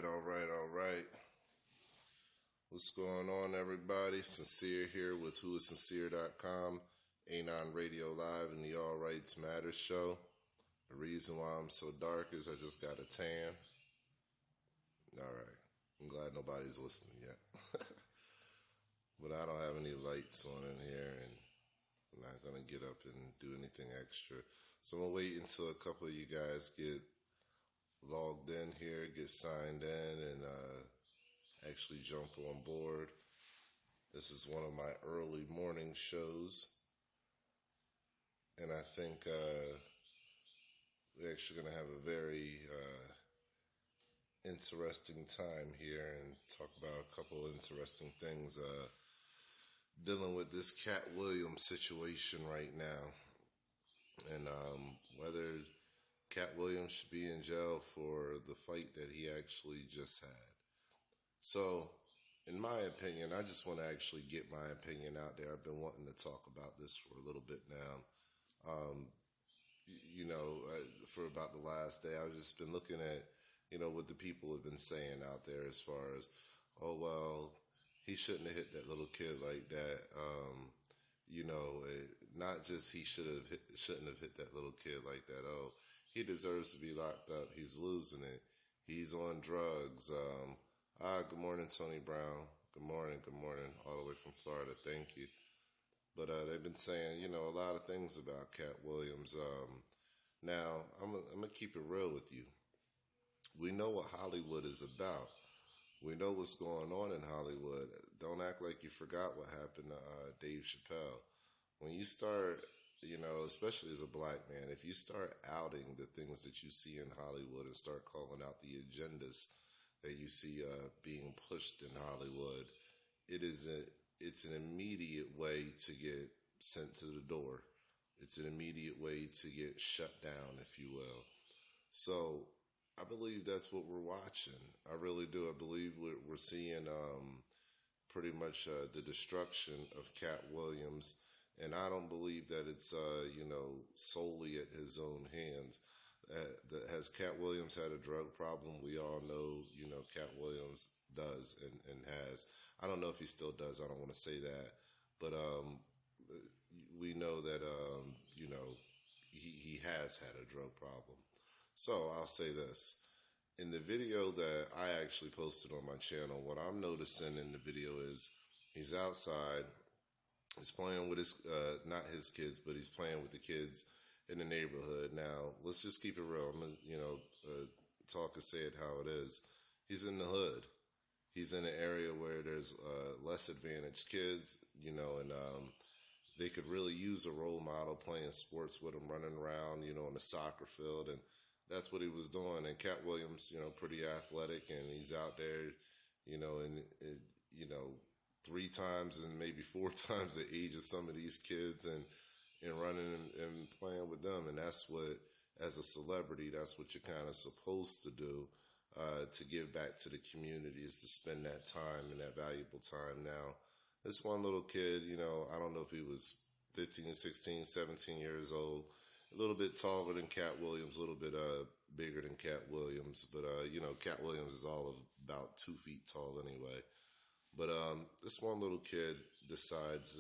All right. What's going on, everybody? Sincere here with whoissincere.com, Anon Radio Live, and the All Rights Matter show. The reason why I'm so dark is I just got a tan. All right. I'm glad nobody's listening yet. But I don't have any lights on in here, and I'm not going to get up and do anything extra. So I'm going to wait until a couple of you guys get logged in here, get signed in, and actually jump on board. This is one of my early morning shows, and I think we're actually going to have a very interesting time here and talk about a couple of interesting things dealing with this Katt Williams situation right now, and whether Katt Williams should be in jail for the fight that he actually just had. So, in my opinion, I just want to actually get my opinion out there. I've been wanting to talk about this for a little bit now. For about the last day, I've just been looking at, what the people have been saying out there as far as, oh, well, he shouldn't have hit that little kid like that. Not just he shouldn't have hit that little kid like that. Oh, he deserves to be locked up. He's losing it. He's on drugs. Good morning, Tony Brown. Good morning, all the way from Florida. Thank you. But they've been saying, a lot of things about Katt Williams. Now, I'm going to keep it real with you. We know what Hollywood is about. We know what's going on in Hollywood. Don't act like you forgot what happened to Dave Chappelle. When you start, especially as a black man, if you start outing the things that you see in Hollywood and start calling out the agendas that you see being pushed in Hollywood, it's an immediate way to get sent to the door. It's an immediate way to get shut down, if you will. So I believe that's what we're watching. I really do. I believe we're seeing pretty much the destruction of Katt Williams, and I don't believe that it's solely at his own hands. Has Katt Williams had a drug problem? We all know, Katt Williams does and has. I don't know if he still does. I don't want to say that. But we know that, he has had a drug problem. So I'll say this. In the video that I actually posted on my channel, what I'm noticing in the video is he's outside. He's playing with his, not his kids, but he's playing with the kids in the neighborhood. Now, let's just keep it real. I'm gonna, talk and say it how it is. He's in the hood. He's in an area where there's less advantaged kids, and they could really use a role model playing sports with him, running around, on the soccer field, and that's what he was doing. And Katt Williams, pretty athletic, and he's out there, three times and maybe four times the age of some of these kids, and running and playing with them. And that's what, as a celebrity, that's what you're kind of supposed to do, to give back to the community, is to spend that time and that valuable time. Now, this one little kid, I don't know if he was 15, 16, 17 years old, a little bit taller than Katt Williams, a little bit bigger than Katt Williams. But, Katt Williams is all of about 2 feet tall anyway. But this one little kid decides,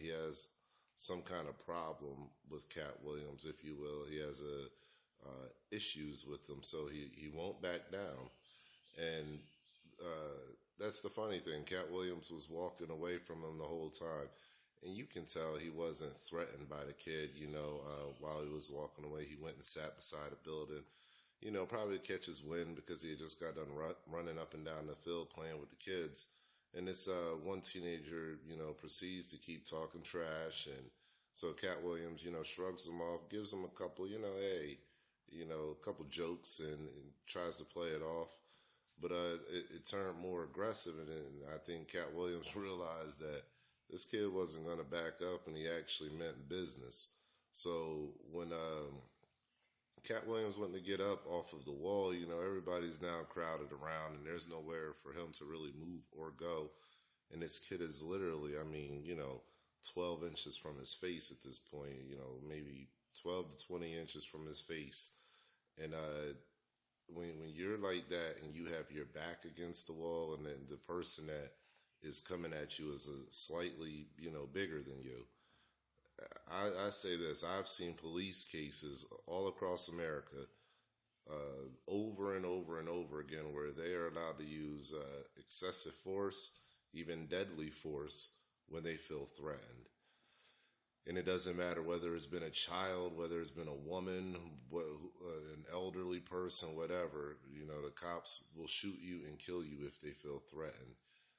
he has some kind of problem with Katt Williams, if you will. He has issues with him, so he won't back down. And that's the funny thing. Katt Williams was walking away from him the whole time. And you can tell he wasn't threatened by the kid, while he was walking away. He went and sat beside a building, probably to catch his wind because he had just got done running up and down the field playing with the kids. And this one teenager, proceeds to keep talking trash. And so Katt Williams, shrugs him off, gives him a couple, a couple jokes, and tries to play it off. But it turned more aggressive. And I think Katt Williams realized that this kid wasn't going to back up, and he actually meant business. So when Katt Williams went to get up off of the wall, everybody's now crowded around, and there's nowhere for him to really move or go. And this kid is literally, 12 inches from his face at this point, maybe 12 to 20 inches from his face. And when you're like that and you have your back against the wall, and then the person that is coming at you is a slightly, bigger than you. I say this: I've seen police cases all across America, over and over and over again, where they are allowed to use excessive force, even deadly force, when they feel threatened. And it doesn't matter whether it's been a child, whether it's been a woman, an elderly person, whatever. The cops will shoot you and kill you if they feel threatened.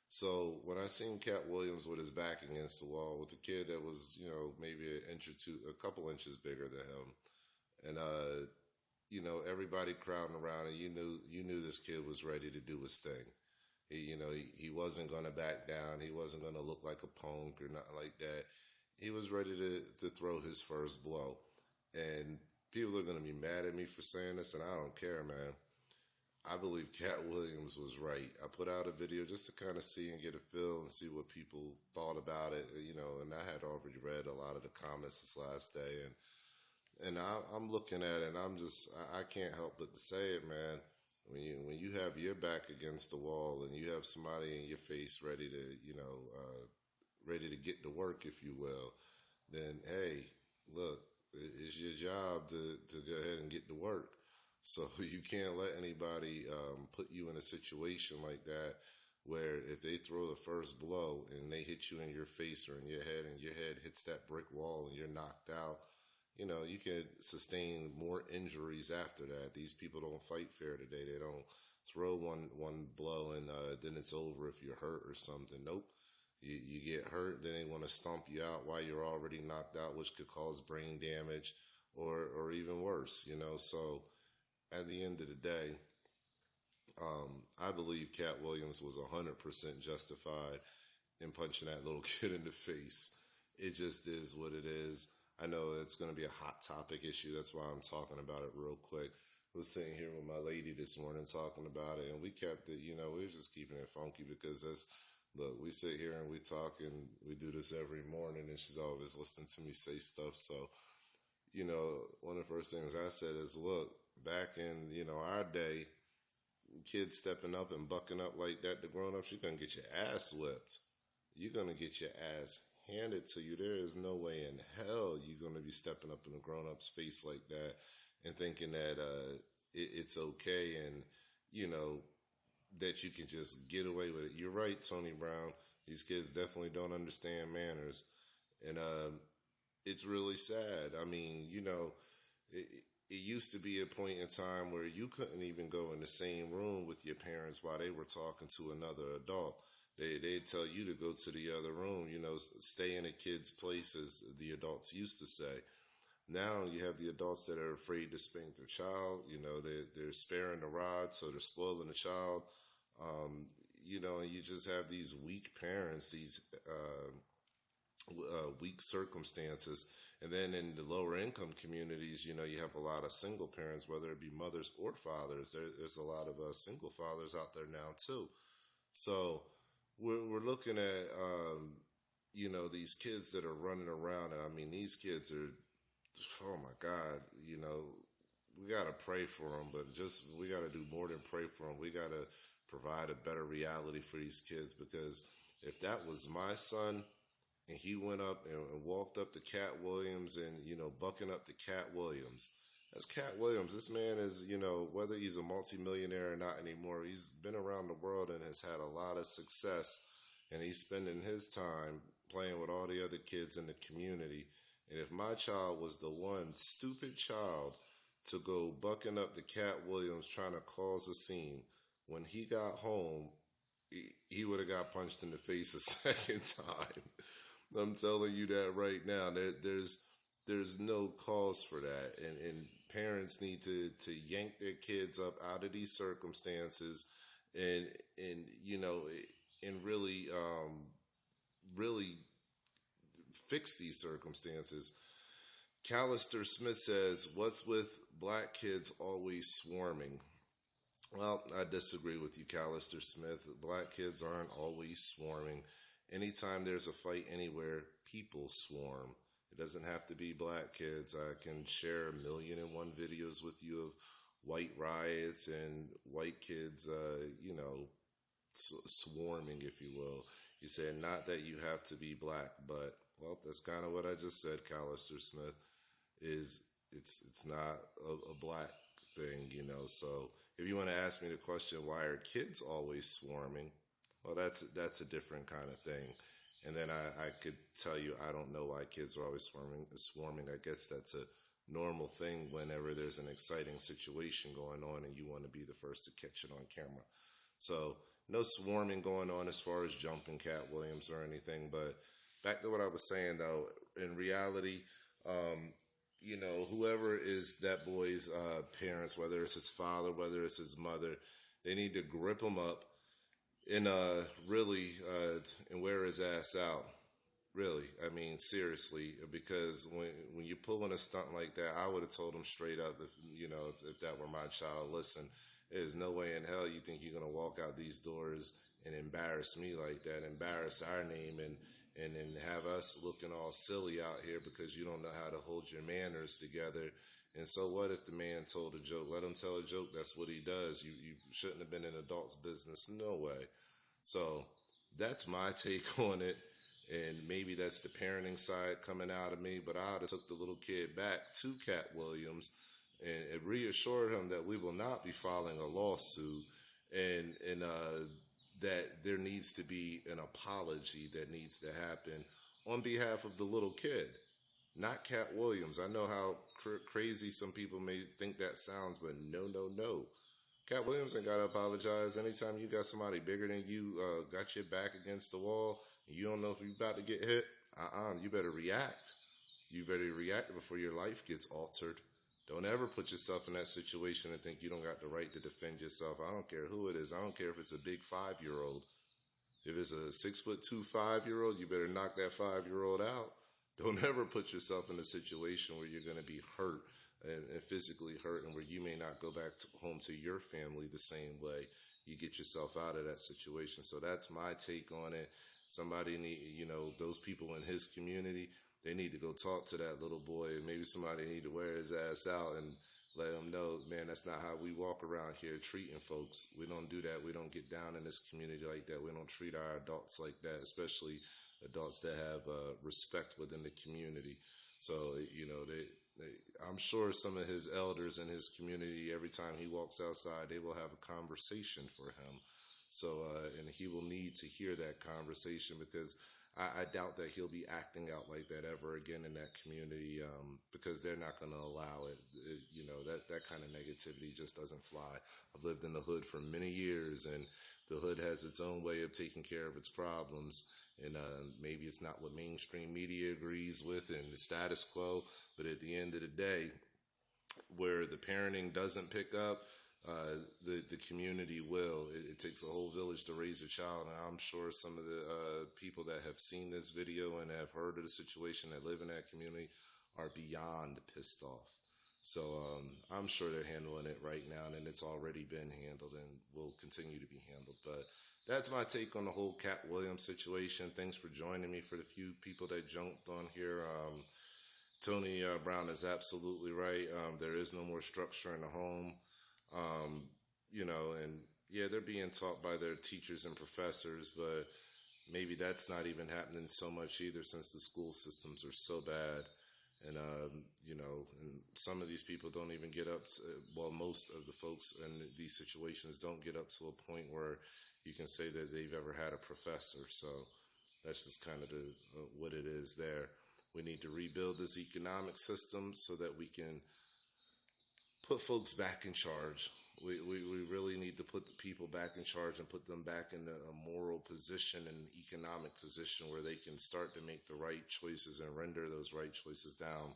So when I seen Katt Williams with his back against the wall with a kid that was, maybe an inch or two, a couple inches bigger than him, and everybody crowding around, and you knew this kid was ready to do his thing. He wasn't gonna back down. He wasn't gonna look like a punk or nothing like that. He was ready to throw his first blow. And people are gonna be mad at me for saying this, and I don't care, man. I believe Katt Williams was right. I put out a video just to kind of see and get a feel and see what people thought about it, and I had already read a lot of the comments this last day, and I'm looking at it, and I can't help but to say it, man. When you have your back against the wall and you have somebody in your face ready to, ready to get to work, if you will, then hey, look, it's your job to go ahead and get to work. So you can't let anybody put you in a situation like that, where if they throw the first blow and they hit you in your face or in your head, and your head hits that brick wall and you're knocked out, you can sustain more injuries after that. These people don't fight fair today. They don't throw one blow and then it's over if you're hurt or something. Nope. You get hurt, then they want to stomp you out while you're already knocked out, which could cause brain damage or even worse, So at the end of the day, I believe Katt Williams was 100% justified in punching that little kid in the face. It just is what it is. I know it's going to be a hot topic issue. That's why I'm talking about it real quick. I was sitting here with my lady this morning talking about it, and we kept it, we were just keeping it funky because look, we sit here and we talk, and we do this every morning, and she's always listening to me say stuff. So, one of the first things I said is, look, back in, our day, kids stepping up and bucking up like that to grown-ups, you're going to get your ass whipped. You're going to get your ass handed to you. There is no way in hell you're going to be stepping up in a grown-up's face like that and thinking that it's okay and, that you can just get away with it. You're right, Tony Brown. These kids definitely don't understand manners. And it's really sad. I mean, it used to be a point in time where you couldn't even go in the same room with your parents while they were talking to another adult. They'd tell you to go to the other room, stay in a kid's place, as the adults used to say. Now you have the adults that are afraid to spank their child. They're sparing the rod, so they're spoiling the child. And you just have these weak parents, these weak circumstances. And then in the lower income communities, you have a lot of single parents, whether it be mothers or fathers. There's a lot of single fathers out there now too. So we're looking at, these kids that are running around. And I mean, these kids are, oh my God, we got to pray for them, but we got to do more than pray for them. We got to provide a better reality for these kids, because if that was my son and he went up and walked up to Katt Williams and, bucking up to Katt Williams, that's Katt Williams. This man is, whether he's a multimillionaire or not anymore, he's been around the world and has had a lot of success, and he's spending his time playing with all the other kids in the community. And if my child was the one stupid child to go bucking up to Katt Williams trying to cause a scene, when he got home, he would have got punched in the face a second time. I'm telling you that right now. There's no cause for that, and parents need to yank their kids up out of these circumstances, and really really fix these circumstances. Callister Smith says, "What's with black kids always swarming?" Well, I disagree with you, Callister Smith. Black kids aren't always swarming. Anytime there's a fight anywhere, people swarm. It doesn't have to be black kids. I can share 1,000,001 videos with you of white riots and white kids, swarming, if you will. He said, not that you have to be black, but, well, that's kind of what I just said, Callister Smith, is it's not a black thing, So if you want to ask me the question, why are kids always swarming? Well, that's a different kind of thing. And then I could tell you I don't know why kids are always swarming. I guess that's a normal thing whenever there's an exciting situation going on and you want to be the first to catch it on camera. So no swarming going on as far as jumping Katt Williams or anything. But back to what I was saying, though, in reality, whoever is that boy's parents, whether it's his father, whether it's his mother, they need to grip him up and really and wear his ass out. Really, I mean, seriously, because when you're pulling a stunt like that, I would have told him straight up, if that were my child, listen, there's no way in hell you think you're gonna walk out these doors and embarrass me like that, embarrass our name, and then have us looking all silly out here because you don't know how to hold your manners together. And so what if the man told a joke? Let him tell a joke. That's what he does. You shouldn't have been in adult's business. No way. So that's my take on it. And maybe that's the parenting side coming out of me. But I would have took the little kid back to Katt Williams and reassured him that we will not be filing a lawsuit and that there needs to be an apology that needs to happen on behalf of the little kid, not Katt Williams. I know how crazy some people may think that sounds, but no, no, no. Katt Williams ain't got to apologize. Anytime you got somebody bigger than you, got your back against the wall, and you don't know if you're about to get hit, you better react. You better react before your life gets altered. Don't ever put yourself in that situation and think you don't got the right to defend yourself. I don't care who it is. I don't care if it's a big 5-year-old. If it's a 6'2" 5-year-old, you better knock that 5-year-old out. Don't ever put yourself in a situation where you're going to be hurt and physically hurt, and where you may not go back home to your family the same way. You get yourself out of that situation. So that's my take on it. Somebody need, those people in his community, they need to go talk to that little boy. Maybe somebody need to wear his ass out and let him know, man, that's not how we walk around here treating folks. We don't do that. We don't get down in this community like that. We don't treat our adults like that, especially adults that have respect within the community. So, I'm sure some of his elders in his community, every time he walks outside, they will have a conversation for him. So, and he will need to hear that conversation, because I doubt that he'll be acting out like that ever again in that community, because they're not going to allow it. That kind of negativity just doesn't fly. I've lived in the hood for many years, and the hood has its own way of taking care of its problems. And maybe it's not what mainstream media agrees with and the status quo, but at the end of the day, where the parenting doesn't pick up, the community will. It takes a whole village to raise a child, and I'm sure some of the people that have seen this video and have heard of the situation that live in that community are beyond pissed off. So I'm sure they're handling it right now, and it's already been handled and will continue to be handled. But that's my take on the whole Katt Williams situation. Thanks for joining me. For the few people that jumped on here, Tony Brown is absolutely right. There is no more structure in the home. And yeah, they're being taught by their teachers and professors, but maybe that's not even happening so much either, since the school systems are so bad. And, and some of these people don't even get up to, most of the folks in these situations don't get up to a point where you can say that they've ever had a professor. So that's just kind of what it is there. We need to rebuild this economic system so that we can put folks back in charge. We really need to put the people back in charge and put them back in a moral position and economic position where they can start to make the right choices and render those right choices down,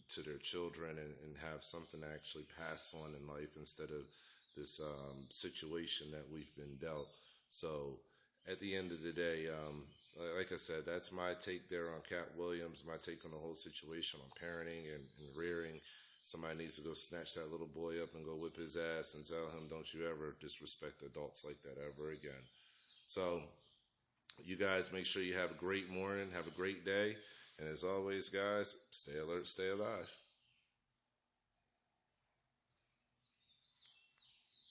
to their children, and have something to actually pass on in life instead of this situation that we've been dealt. So at the end of the day, like I said, that's my take there on Katt Williams, my take on the whole situation on parenting and rearing. Somebody needs to go snatch that little boy up and go whip his ass and tell him, don't you ever disrespect adults like that ever again. So you guys make sure you have a great morning, have a great day. And as always, guys, stay alert, stay alive.